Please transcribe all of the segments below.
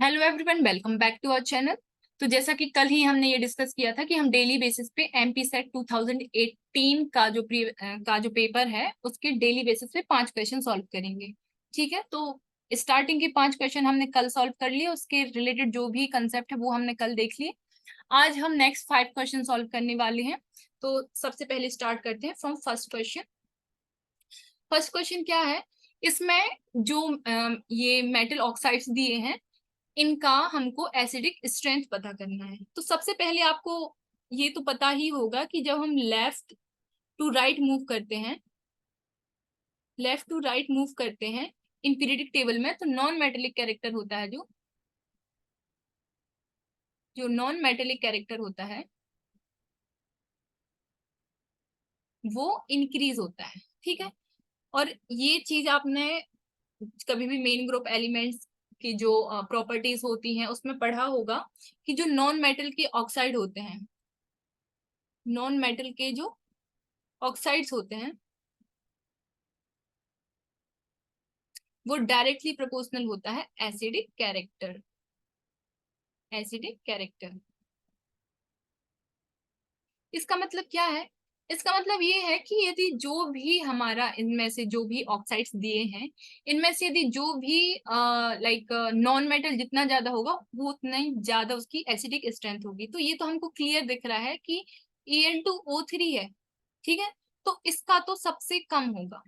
Hello everyone, welcome back to our channel. तो जैसा कि कल ही हमने ये डिस्कस किया था कि हम डेली बेसिस पे एमपी सेट 2018 का जो पेपर है उसके डेली बेसिस पे 5 क्वेश्चन सॉल्व करेंगे। ठीक है, तो स्टार्टिंग के 5 क्वेश्चन हमने कल सॉल्व कर लिए, उसके रिलेटेड जो भी कंसेप्ट है वो हमने कल देख लिए। आज हम नेक्स्ट 5 क्वेश्चन सॉल्व करने वाले हैं। तो सबसे पहले स्टार्ट करते हैं from first question. First question क्या है, इसमें जो ये मेटल ऑक्साइड्स दिए हैं इनका हमको एसिडिक स्ट्रेंथ पता करना है। तो सबसे पहले आपको ये तो पता ही होगा कि जब हम लेफ्ट टू राइट मूव करते हैं इन पीरियडिक टेबल में, तो नॉन मेटेलिक कैरेक्टर होता है जो नॉन मेटेलिक कैरेक्टर होता है वो इंक्रीज होता है। ठीक है, और ये चीज आपने कभी भी मेन ग्रुप एलिमेंट्स की जो प्रॉपर्टीज होती हैं उसमें पढ़ा होगा कि जो नॉन मेटल के ऑक्साइड होते हैं, नॉन मेटल के जो ऑक्साइड्स होते हैं वो डायरेक्टली प्रोपोर्शनल होता है एसिडिक कैरेक्टर। इसका मतलब क्या है? इसका मतलब ये है कि यदि जो भी हमारा इनमें से जो भी ऑक्साइड्स दिए हैं इनमें से यदि जो भी लाइक नॉन मेटल जितना ज्यादा होगा वो उतना ही ज्यादा उसकी एसिडिक स्ट्रेंथ होगी। तो ये तो हमको क्लियर दिख रहा है कि Al2O3 है। ठीक है, तो इसका तो सबसे कम होगा।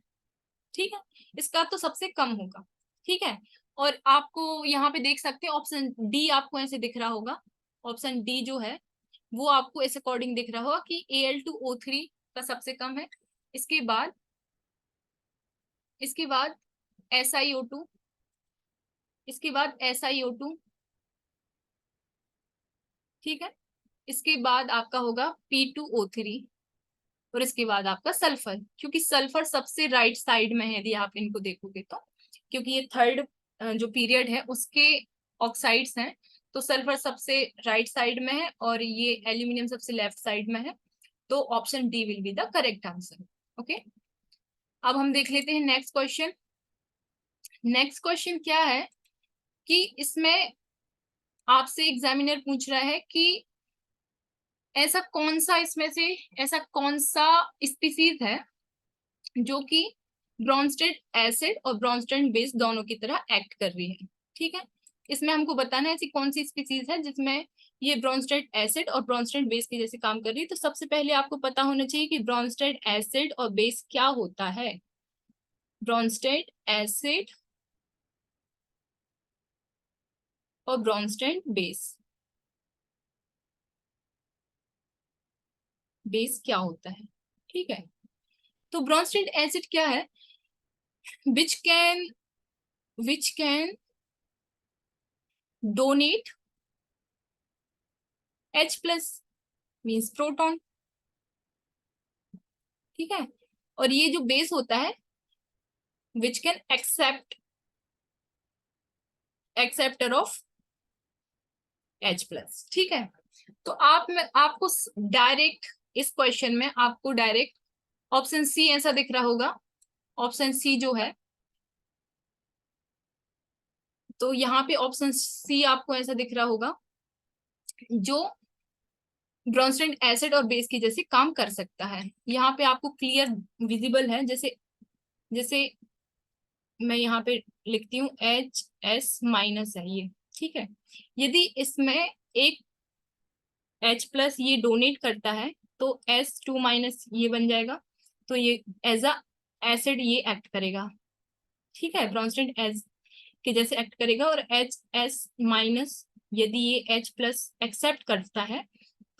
ठीक है, इसका तो सबसे कम होगा। ठीक है, और आपको यहाँ पे देख सकते हैं ऑप्शन डी आपको ऐसे दिख रहा होगा। ऑप्शन डी जो है वो आपको इस अकॉर्डिंग दिख रहा होगा कि Al2O3 का सबसे कम है। इसके बाद इसके बाद SiO2, इसके बाद SiO2। ठीक है, इसके बाद आपका होगा P2O3 और इसके बाद आपका सल्फर, क्योंकि सल्फर सबसे राइट साइड में है यदि आप इनको देखोगे तो, क्योंकि ये थर्ड जो पीरियड है उसके ऑक्साइड्स हैं। तो सल्फर सबसे राइट साइड में है और ये एल्यूमिनियम सबसे लेफ्ट साइड में है। तो option D will be the correct answer. Okay, अब हम देख लेते हैं नेक्स्ट क्वेश्चन। नेक्स्ट क्वेश्चन क्या है कि इसमें आपसे एग्जामिनर पूछ रहा है कि ऐसा कौन सा इसमें से ऐसा कौन सा स्पीसीज है जो कि ब्रॉन्स्टेड एसिड और ब्रॉन्स्टेड बेस दोनों की तरह एक्ट कर रही है। ठीक है, इसमें हमको बताना है ऐसी कौन सी स्पीसीज है जिसमें ये ब्रॉन्स्टेड एसिड और ब्रॉन्स्टेड बेस की जैसे काम कर रही है। तो सबसे पहले आपको पता होना चाहिए कि ब्रॉन्स्टेड एसिड और बेस क्या होता है। ब्रॉन्स्टेड एसिड और ब्रॉन्स्टेड बेस क्या होता है। ठीक है, तो ब्रॉन्स्टेड एसिड क्या है? Which can which can donate H+ means proton. ठीक है, और ये जो बेस होता है which can acceptor of H+। ठीक है, तो आपको डायरेक्ट इस क्वेश्चन में आपको डायरेक्ट ऑप्शन सी ऐसा दिख रहा होगा। ऑप्शन सी जो है, तो यहाँ पे ऑप्शन सी आपको ऐसा दिख रहा होगा जो ब्रॉन्स्टेड एसिड और बेस की जैसे काम कर सकता है। यहाँ पे आपको क्लियर विजिबल है, जैसे जैसे मैं यहाँ पे लिखती हूँ H+ है ये। ठीक है, यदि इसमें एक H+ ये डोनेट करता है तो S2- ये बन जाएगा। तो ये एज अ एसिड ये एक्ट करेगा। ठीक है, ब्रॉन्स्टेड एज के जैसे एक्ट करेगा, और HS- यदि ये H+ एक्सेप्ट करता है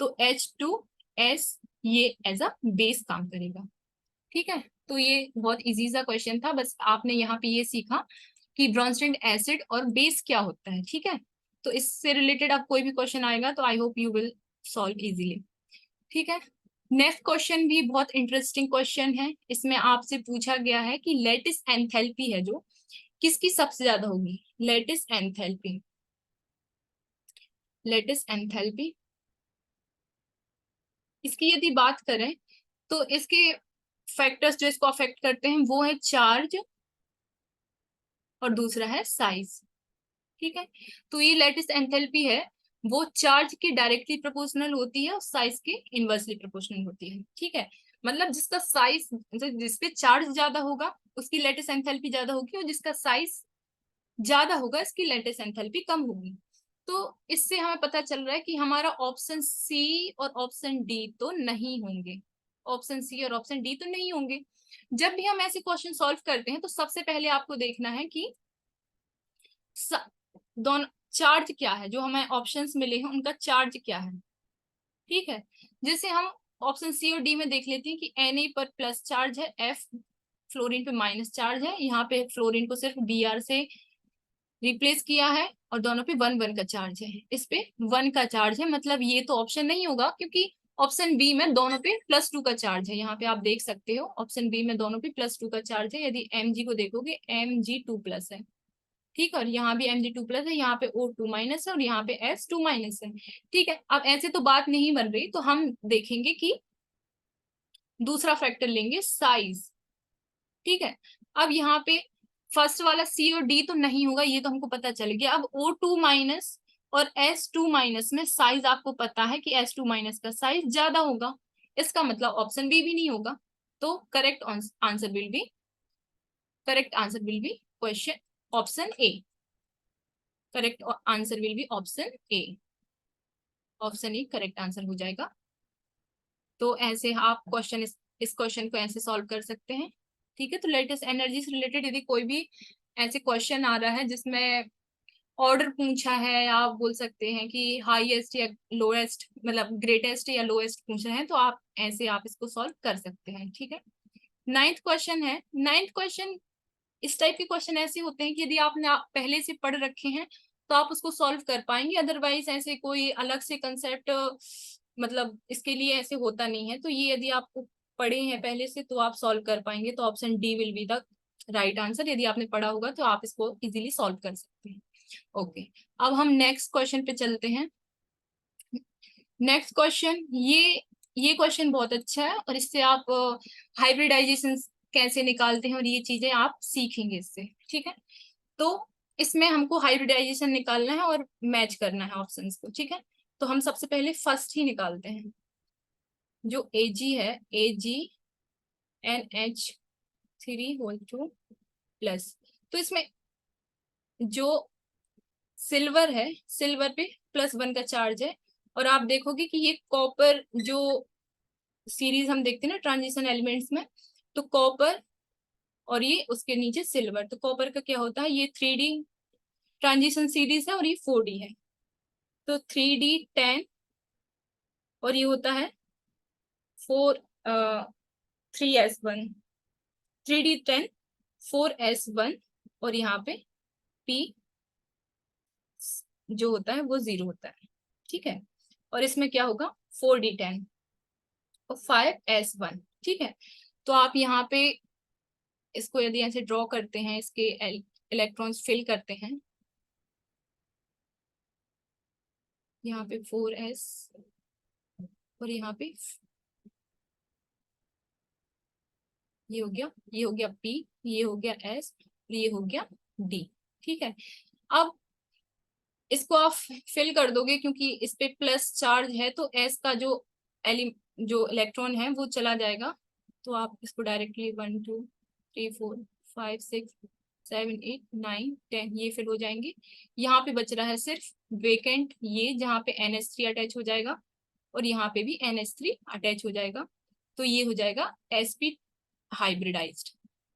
तो H2S ये एज अ बेस काम करेगा। ठीक है, तो ये बहुत इजी सा क्वेश्चन था, बस आपने यहाँ पे ये सीखा कि ब्रॉन्स्टेड एसिड और बेस क्या होता है। ठीक है, तो इससे रिलेटेड अब कोई भी क्वेश्चन आएगा तो I hope you will solve easily. ठीक है, नेक्स्ट क्वेश्चन भी बहुत इंटरेस्टिंग क्वेश्चन है। इसमें आपसे पूछा गया है कि लेटिस एंथैल्पी है जो किसकी सबसे ज्यादा होगी। लेटिस एंथैल्पी इसकी यदि बात करें तो इसके फैक्टर्स जो इसको अफेक्ट करते हैं वो है चार्ज और दूसरा है साइज। ठीक है। तो ये लेटिस एंथैल्पी है, वो चार्ज के डायरेक्टली प्रोपोर्शनल होती है और साइज के इनवर्सली प्रोपोर्शनल होती है। ठीक है, मतलब जिसका साइज, जिसपे चार्ज ज्यादा होगा उसकी लेटिस एंथैल्पी ज्यादा होगी, और जिसका साइज ज्यादा होगा इसकी लेटिस एंथैल्पी कम होगी। तो इससे हमें पता चल रहा है कि हमारा ऑप्शन सी और ऑप्शन डी तो नहीं होंगे। ऑप्शन सी और ऑप्शन डी तो नहीं होंगे। जब भी हम ऐसे क्वेश्चन सॉल्व करते हैं तो सबसे पहले आपको देखना है कि दोनों चार्ज क्या है, जो हमें ऑप्शंस मिले हैं उनका चार्ज क्या है। ठीक है, जैसे हम ऑप्शन सी और डी में देख लेते हैं कि Na पर प्लस चार्ज है, F फ्लोरीन पे माइनस चार्ज है, यहाँ पे फ्लोरीन को सिर्फ Br से रिप्लेस किया है और दोनों पे 1 1 का चार्ज है, इस पे 1 का चार्ज है, मतलब ये तो ऑप्शन नहीं होगा, क्योंकि ऑप्शन बी में दोनों पे +2 का चार्ज है। यहाँ पे आप देख सकते हो ऑप्शन बी में दोनों पे +2 का चार्ज है। यदि Mg को देखोगे Mg2+ है। ठीक है, और यहाँ भी Mg2+ है, यहाँ पे O2- है और यहाँ पे S2- है। ठीक है, अब ऐसे तो बात नहीं बन रही, तो हम देखेंगे कि दूसरा फैक्टर लेंगे साइज। ठीक है, अब यहाँ पे फर्स्ट वाला सी और डी तो नहीं होगा, ये तो हमको पता चल गया। अब O2- और S2- में साइज आपको पता है कि S2- का साइज ज्यादा होगा, इसका मतलब ऑप्शन बी भी नहीं होगा। तो correct answer will be question option A. Correct answer will be option A. Option A correct answer हो जाएगा। तो ऐसे आप इस क्वेश्चन को ऐसे सॉल्व कर सकते हैं। ठीक है, तो लेटेस्ट एनर्जी से रिलेटेड यदि कोई भी ऐसे क्वेश्चन आ रहा है जिसमें ऑर्डर पूछा है, या आप बोल सकते हैं कि हाईएस्ट या लोएस्ट, मतलब ग्रेटेस्ट या लोएस्ट पूछा है, तो आप इसको सॉल्व कर सकते हैं। ठीक है, नाइन्थ क्वेश्चन है। नाइन्थ क्वेश्चन, इस टाइप के क्वेश्चन ऐसे होते हैं कि यदि आपने पहले से पढ़ रखे हैं तो आप उसको सॉल्व कर पाएंगे, अदरवाइज ऐसे कोई अलग से कंसेप्ट, मतलब इसके लिए ऐसे होता नहीं है। तो ये यदि आपको पढ़े हैं पहले से तो आप सॉल्व कर पाएंगे, तो option D will be the right answer. यदि आपने पढ़ा होगा तो आप इसको इजीली सॉल्व कर सकते हैं। ओके, अब हम नेक्स्ट क्वेश्चन पे चलते हैं। नेक्स्ट क्वेश्चन, ये क्वेश्चन बहुत अच्छा है, और इससे आप हाइब्रिडाइजेशन कैसे निकालते हैं और ये चीजें आप सीखेंगे इससे। ठीक है, तो इसमें हमको हाइब्रिडाइजेशन निकालना है और मैच करना है ऑप्शंस को। ठीक है, तो हम सबसे पहले फर्स्ट ही निकालते हैं, जो Ag है, AgNH3 तो इसमें जो सिल्वर है, सिल्वर पे +1 का चार्ज है, और आप देखोगे कि ये कॉपर, जो सीरीज हम देखते हैं ना ट्रांजिशन एलिमेंट्स में, तो कॉपर और ये उसके नीचे सिल्वर, तो कॉपर का क्या होता है, ये 3D ट्रांजिशन सीरीज है और ये 4D है, तो 3D10, और ये होता है 3S1, 3D10 4S1, और यहाँ पे P जो होता है वो 0 होता है। ठीक है, और इसमें क्या होगा 4D10 और 5S1। ठीक है, तो आप यहाँ पे इसको यदि ऐसे ड्रॉ करते हैं, इसके इलेक्ट्रॉन्स फिल करते हैं, यहाँ पे 4S और यहाँ पे ये हो गया, ये हो गया P, ये हो गया S, ये हो गया D। ठीक है, अब इसको आप फिल कर दोगे, क्योंकि इस पे प्लस चार्ज है, तो S का जो इलेक्ट्रॉन है वो चला जाएगा, तो आप इसको डायरेक्टली 1 2 3 4 5 6 7 8 9 10 ये फिल हो जाएंगे। यहाँ पे बच रहा है सिर्फ वेकेंट, ये जहाँ पे NH3 अटैच हो जाएगा और यहाँ पे भी NH3 अटैच हो जाएगा, तो ये हो जाएगा sp हाइब्रिडाइज्ड,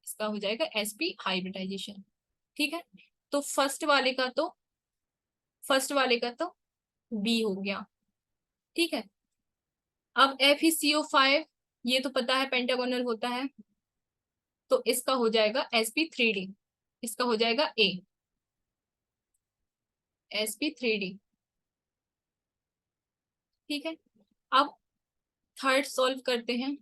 इसका हो जाएगा sp हाइब्रिडाइजेशन। ठीक है, तो फर्स्ट वाले का तो बी हो गया। ठीक है, अब FeCO5, ये तो पता है पेंटागोनल होता है, तो इसका हो जाएगा sp3d, इसका हो जाएगा ए, sp3d। ठीक है, अब थर्ड सॉल्व करते हैं।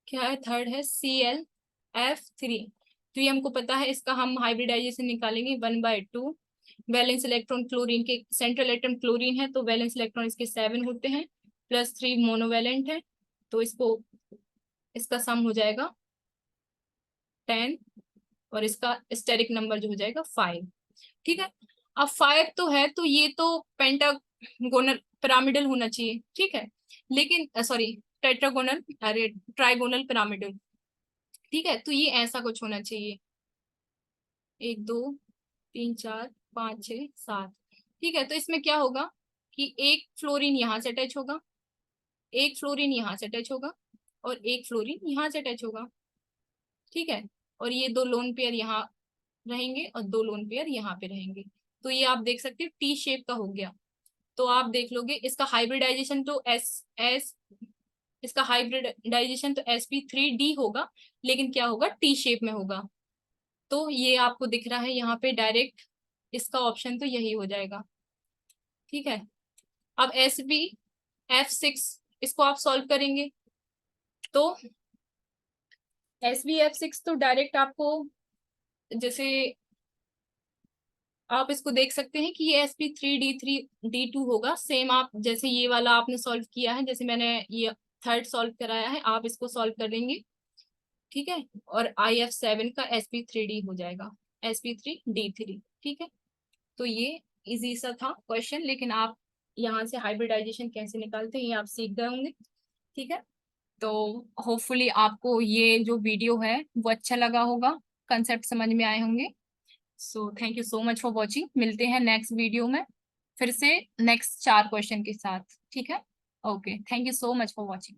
क्या है थर्ड, है ClF3, तो ये हमको पता है, इसका हम हाइब्रिडाइजेशन निकालेंगे 1/2। वैलेंस इलेक्ट्रॉन क्लोरीन के, सेंट्रल इलेक्ट्रॉन क्लोरीन है तो वैलेंस इलेक्ट्रॉन इसके 7 होते हैं, +3 मोनोवैलेंट है, तो इसका सम हो जाएगा 10, और इसका स्टेरिक नंबर जो हो जाएगा 5। ठीक है। अब 5 तो है, तो ये तो पेंटागोनल पिरामिडल होना चाहिए, ठीक है। लेकिन सॉरी, टेट्रागोनल, अरे ट्राइगोनल पिरामिडल, ठीक है। तो ये ऐसा कुछ होना चाहिए, 1 2 3 4 5 6 7, ठीक है। तो इसमें क्या होगा कि एक फ्लोरीन यहाँ से अटैच होगा, एक फ्लोरीन यहाँ से अटैच होगा, और एक फ्लोरीन यहाँ से अटैच होगा, ठीक है। और ये 2 लोन पेयर यहाँ रहेंगे और 2 लोन पेयर यहाँ पे रहेंगे। तो ये आप देख सकते हो टी शेप का हो गया। तो आप देख लोगे इसका हाइब्रिडाइजेशन तो एस एस इसका हाइब्रिडाइजेशन तो sp3d होगा, लेकिन क्या होगा, टी शेप में होगा। तो ये आपको दिख रहा है यहाँ पे डायरेक्ट, इसका ऑप्शन तो यही हो जाएगा, ठीक है। अब sbf6 इसको आप सॉल्व करेंगे, तो sbf6 तो डायरेक्ट आपको, जैसे आप इसको देख सकते हैं कि ये sp3d3d2 होगा। सेम आप जैसे ये वाला आपने सॉल्व किया है, जैसे मैंने ये थर्ड सॉल्व कराया है, आप इसको सॉल्व कर देंगे, ठीक है। और IF7 का sp3d हो जाएगा, sp3d3, ठीक है। तो ये इजी सा था क्वेश्चन, लेकिन आप यहाँ से हाइब्रिडाइजेशन कैसे निकालते हैं ये आप सीख गए होंगे, ठीक है। तो होपफुली आपको ये जो वीडियो है वो अच्छा लगा होगा, कंसेप्ट समझ में आए होंगे। So thank you so much for watching, मिलते हैं नेक्स्ट वीडियो में फिर से नेक्स्ट 4 क्वेश्चन के साथ, ठीक है। Okay, thank you so much for watching.